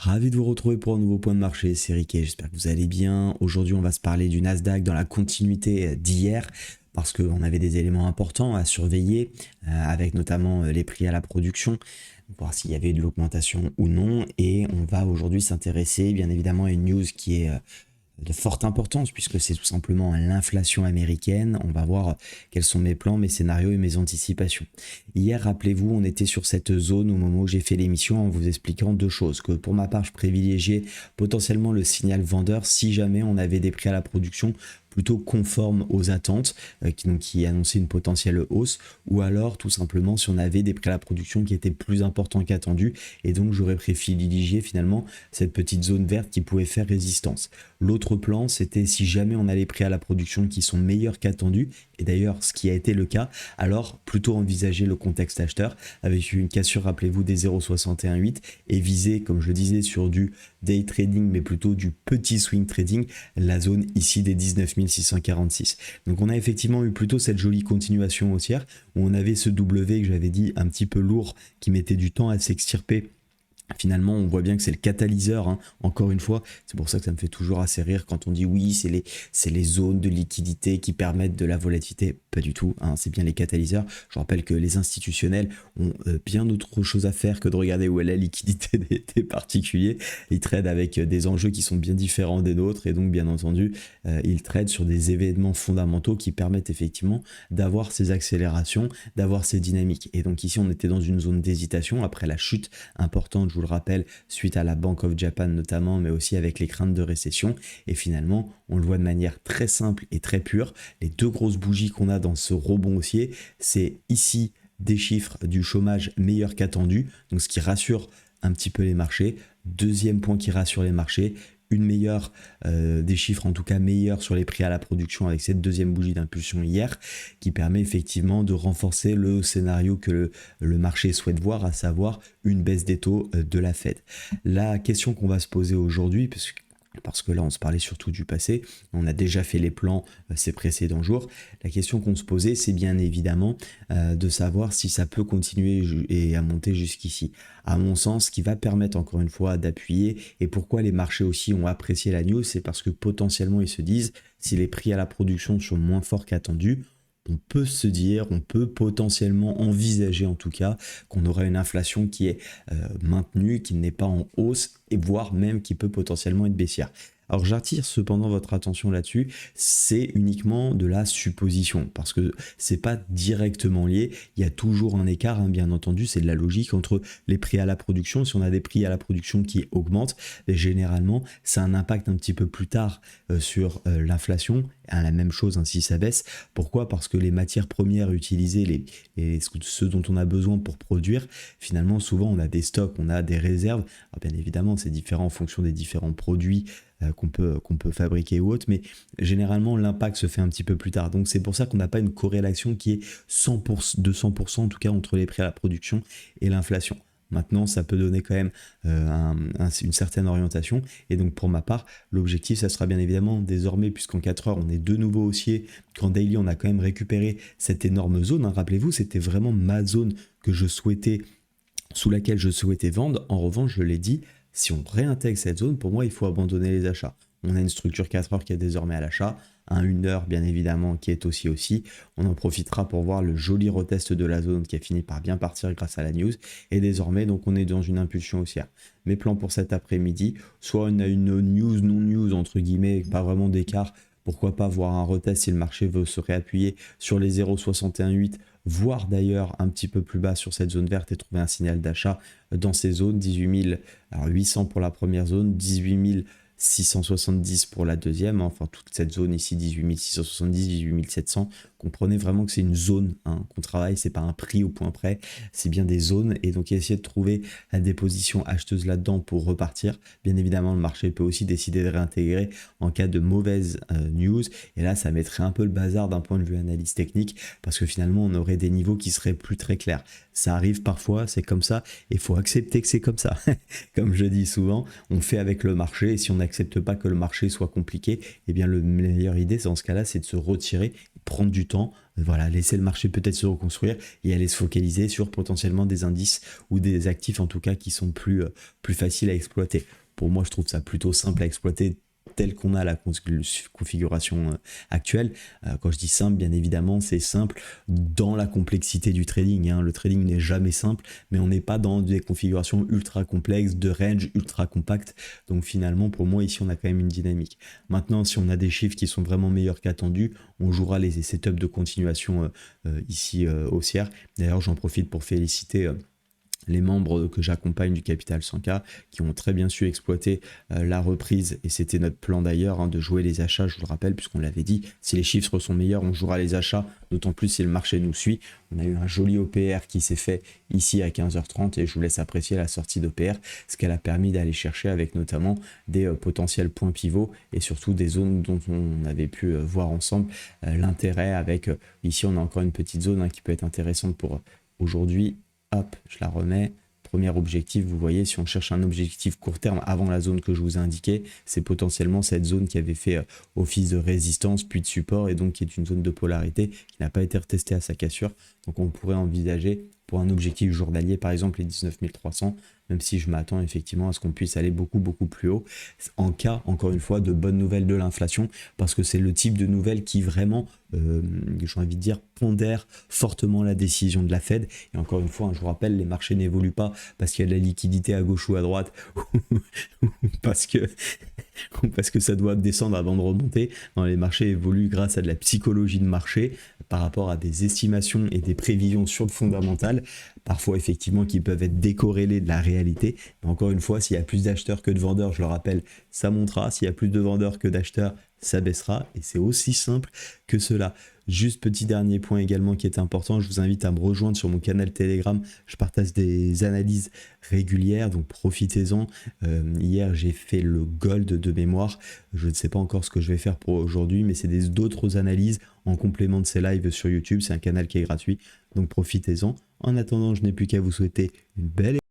Ravi de vous retrouver pour un nouveau point de marché, c'est Riquet, j'espère que vous allez bien. Aujourd'hui on va se parler du Nasdaq dans la continuité d'hier parce qu'on avait des éléments importants à surveiller avec notamment les prix à la production, voir s'il y avait de l'augmentation ou non. Et on va aujourd'hui s'intéresser bien évidemment à une news qui est de forte importance puisque c'est tout simplement l'inflation américaine. On va voir quels sont mes plans, mes scénarios et mes anticipations. Hier, rappelez-vous, on était sur cette zone au moment où j'ai fait l'émission en vous expliquant deux choses. Que pour ma part, je privilégiais potentiellement le signal vendeur si jamais on avait des prix à la production plutôt conformes aux attentes, qui annonçaient une potentielle hausse, ou alors tout simplement si on avait des prix à la production qui étaient plus importants qu'attendus, et donc j'aurais privilégié finalement cette petite zone verte qui pouvait faire résistance. L'autre plan, c'était si jamais on a les prix à la production qui sont meilleurs qu'attendus, et d'ailleurs ce qui a été le cas, alors plutôt envisager le contexte acheteur avec une cassure, rappelez-vous, des 0,618 et viser, comme je le disais, sur du day trading, mais plutôt du petit swing trading, la zone ici des 19 646. Donc on a effectivement eu plutôt cette jolie continuation haussière où on avait ce W que j'avais dit un petit peu lourd qui mettait du temps à s'extirper. Finalement, on voit bien que c'est le catalyseur, hein. Encore une fois, c'est pour ça que ça me fait toujours assez rire quand on dit oui, c'est les zones de liquidité qui permettent de la volatilité. Pas du tout, hein, c'est bien les catalyseurs. Je rappelle que les institutionnels ont bien autre chose à faire que de regarder où est la liquidité des particuliers. Ils tradent avec des enjeux qui sont bien différents des nôtres et donc bien entendu, ils tradent sur des événements fondamentaux qui permettent effectivement d'avoir ces accélérations, d'avoir ces dynamiques. Et donc ici, on était dans une zone d'hésitation après la chute importante, je vous le rappelle, suite à la Bank of Japan notamment, mais aussi avec les craintes de récession. Et finalement, on le voit de manière très simple et très pure. Les deux grosses bougies qu'on a dans ce rebond haussier, c'est ici des chiffres du chômage meilleurs qu'attendu, donc ce qui rassure un petit peu les marchés. Deuxième point qui rassure les marchés, une meilleure, des chiffres en tout cas meilleurs sur les prix à la production avec cette deuxième bougie d'impulsion hier qui permet effectivement de renforcer le scénario que le marché souhaite voir, à savoir une baisse des taux de la Fed. La question qu'on va se poser aujourd'hui, parce que là on se parlait surtout du passé, on a déjà fait les plans ces précédents jours, la question qu'on se posait c'est bien évidemment de savoir si ça peut continuer et à monter jusqu'ici. À mon sens, ce qui va permettre encore une fois d'appuyer, et pourquoi les marchés aussi ont apprécié la news, c'est parce que potentiellement ils se disent si les prix à la production sont moins forts qu'attendus, on peut se dire, on peut potentiellement envisager en tout cas qu'on aura une inflation qui est maintenue, qui n'est pas en hausse, et voire même qui peut potentiellement être baissière. Alors j'attire cependant votre attention là-dessus, c'est uniquement de la supposition, parce que c'est pas directement lié, il y a toujours un écart, hein, bien entendu, c'est de la logique entre les prix à la production. Si on a des prix à la production qui augmentent, généralement ça a un impact un petit peu plus tard sur l'inflation, la même chose hein, si ça baisse. Pourquoi? Parce que les matières premières utilisées, ce dont on a besoin pour produire, finalement souvent on a des stocks, on a des réserves. Alors bien évidemment c'est différent en fonction des différents produits qu'on peut fabriquer ou autre, mais généralement l'impact se fait un petit peu plus tard. Donc c'est pour ça qu'on n'a pas une corrélation qui est 100%, de 100% en tout cas entre les prix à la production et l'inflation. Maintenant, ça peut donner quand même une certaine orientation. Et donc, pour ma part, l'objectif, ça sera bien évidemment désormais, puisqu'en 4 heures, on est de nouveau haussier, qu'en daily, on a quand même récupéré cette énorme zone. Hein. Rappelez-vous, c'était vraiment ma zone que je souhaitais, sous laquelle je souhaitais vendre. En revanche, je l'ai dit, si on réintègre cette zone, pour moi, il faut abandonner les achats. On a une structure 4 heures qui est désormais à l'achat, un 1 heure bien évidemment qui est aussi. On en profitera pour voir le joli retest de la zone qui a fini par bien partir grâce à la news. Et désormais, donc on est dans une impulsion haussière. Mes plans pour cet après-midi, soit on a une news, non-news, entre guillemets, pas vraiment d'écart. Pourquoi pas voir un retest si le marché veut se réappuyer sur les 0,618, voire d'ailleurs un petit peu plus bas sur cette zone verte et trouver un signal d'achat dans ces zones. 18 800 pour la première zone, 18 670 pour la deuxième, enfin toute cette zone ici 18 670, 18 700, comprenez vraiment que c'est une zone hein, qu'on travaille, c'est pas un prix au point près, c'est bien des zones et donc essayer de trouver des positions acheteuses là-dedans pour repartir. Bien évidemment le marché peut aussi décider de réintégrer en cas de mauvaise news et là ça mettrait un peu le bazar d'un point de vue analyse technique parce que finalement on aurait des niveaux qui seraient plus très clairs. Ça arrive parfois, c'est comme ça et il faut accepter que c'est comme ça. Comme je dis souvent, on fait avec le marché et si on j'accepte pas que le marché soit compliqué, eh bien la meilleure idée dans ce cas-là, c'est de se retirer, prendre du temps, voilà, laisser le marché peut-être se reconstruire et aller se focaliser sur potentiellement des indices ou des actifs en tout cas qui sont plus faciles à exploiter. Pour moi, je trouve ça plutôt simple à exploiter tel qu'on a la configuration actuelle. Quand je dis simple, bien évidemment, c'est simple dans la complexité du trading, hein. Le trading n'est jamais simple, mais on n'est pas dans des configurations ultra complexes, de range ultra compact. Donc finalement, pour moi, ici, on a quand même une dynamique. Maintenant, si on a des chiffres qui sont vraiment meilleurs qu'attendus, on jouera les setups de continuation ici haussière. D'ailleurs, j'en profite pour féliciter les membres que j'accompagne du Capital 100K qui ont très bien su exploiter la reprise, et c'était notre plan d'ailleurs, hein, de jouer les achats, je vous le rappelle, puisqu'on l'avait dit, si les chiffres sont meilleurs, on jouera les achats, d'autant plus si le marché nous suit. On a eu un joli OPR qui s'est fait ici à 15h30 et je vous laisse apprécier la sortie d'OPR, ce qu'elle a permis d'aller chercher avec notamment des potentiels points pivots et surtout des zones dont on avait pu voir ensemble l'intérêt avec, ici on a encore une petite zone, hein, qui peut être intéressante pour aujourd'hui. Hop, je la remets. Premier objectif, vous voyez, si on cherche un objectif court terme avant la zone que je vous ai indiquée, c'est potentiellement cette zone qui avait fait office de résistance puis de support et donc qui est une zone de polarité qui n'a pas été retestée à sa cassure. Donc on pourrait envisager pour un objectif journalier par exemple les 19 300, même si je m'attends effectivement à ce qu'on puisse aller beaucoup plus haut en cas, encore une fois, de bonnes nouvelles de l'inflation, parce que c'est le type de nouvelles qui vraiment, j'ai envie de dire, pondère fortement la décision de la Fed. Et encore une fois, hein, je vous rappelle, les marchés n'évoluent pas parce qu'il y a de la liquidité à gauche ou à droite, parce que ça doit descendre avant de remonter. Non, les marchés évoluent grâce à de la psychologie de marché par rapport à des estimations et des prévisions sur le fondamental, parfois effectivement qui peuvent être décorrélées de la réalité. Mais encore une fois, s'il y a plus d'acheteurs que de vendeurs, je le rappelle, ça montera. S'il y a plus de vendeurs que d'acheteurs, ça baissera. Et c'est aussi simple que cela. Juste petit dernier point également qui est important, je vous invite à me rejoindre sur mon canal Telegram. Je partage des analyses régulières, donc profitez-en. Hier, j'ai fait le gold de mémoire. Je ne sais pas encore ce que je vais faire pour aujourd'hui, mais c'est d'autres analyses en complément de ces lives sur YouTube. C'est un canal qui est gratuit, donc profitez-en. En attendant, je n'ai plus qu'à vous souhaiter une belle